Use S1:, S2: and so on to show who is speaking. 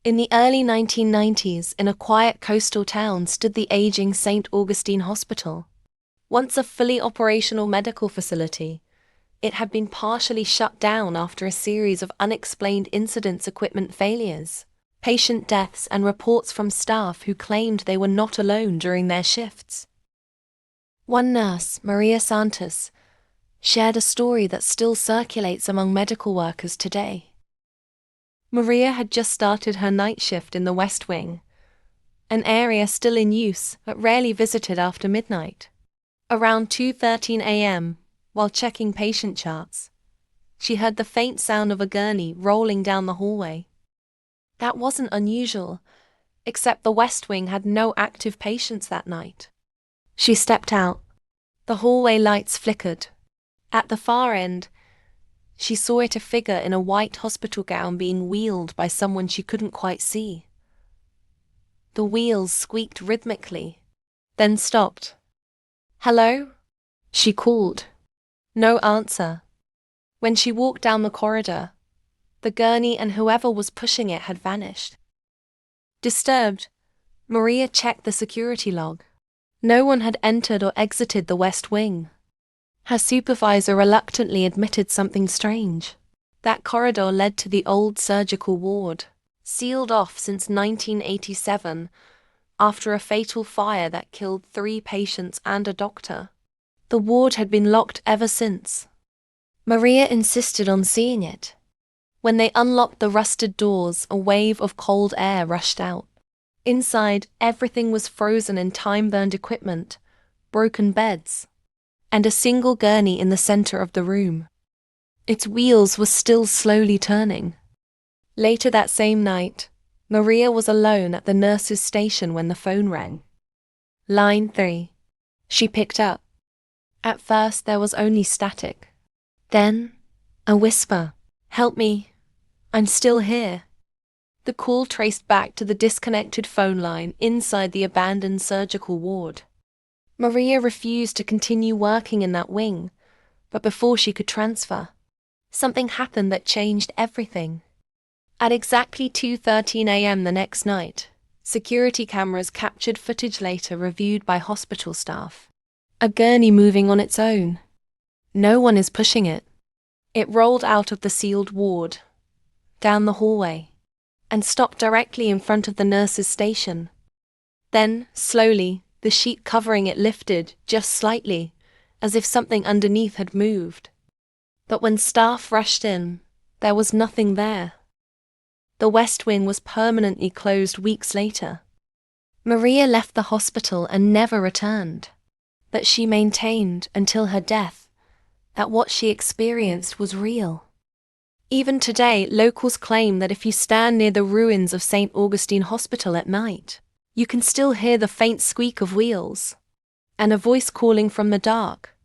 S1: In the early 1990s, in a quiet coastal town stood the aging St. Augustine Hospital. Once a fully operational medical facility, it had been partially shut down after a series of unexplained equipment failures, patient deaths, and reports from staff who claimed they were not alone during their shifts. One nurse, Maria Santos, shared a story that still circulates among medical workers today. Maria had just started her night shift in the West Wing, an area still in use but rarely visited after midnight. Around 2:13 a.m., while checking patient charts, she heard the faint sound of a gurney rolling down the hallway. That wasn't unusual, except the West Wing had no active patients that night. She stepped out. The hallway lights flickered. At the far end, she saw a figure in a white hospital gown being wheeled by someone she couldn't quite see. The wheels squeaked rhythmically, then stopped. "Hello?" she called. No answer. When she walked down the corridor, the gurney and whoever was pushing it had vanished. Disturbed, Maria checked the security log. No one had entered or exited the West Wing. Her supervisor reluctantly admitted something strange. That corridor led to the old surgical ward, sealed off since 1987 after a fatal fire that killed 3 patients and a doctor. The ward had been locked ever since. Maria insisted on seeing it. When they unlocked the rusted doors, a wave of cold air rushed out. Inside, everything was frozen in time-burned equipment, broken beds, and a single gurney in the center of the room. Its wheels were still slowly turning. Later that same night, Maria was alone at the nurse's station when the phone rang. Line 3. She picked up. At first there was only static. Then, a whisper. "Help me. I'm still here." The call traced back to the disconnected phone line inside the abandoned surgical ward. Maria refused to continue working in that wing, but before she could transfer, something happened that changed everything. At exactly 2:13 a.m. the next night, security cameras captured footage later reviewed by hospital staff. A gurney moving on its own. No one is pushing it. It rolled out of the sealed ward, down the hallway, and stopped directly in front of the nurse's station. Then, slowly, the sheet covering it lifted just slightly, as if something underneath had moved. But when staff rushed in, there was nothing there. The West Wing was permanently closed weeks later. Maria left the hospital and never returned, but she maintained until her death that what she experienced was real. Even today, locals claim that if you stand near the ruins of St. Augustine Hospital at night, you can still hear the faint squeak of wheels and a voice calling from the dark.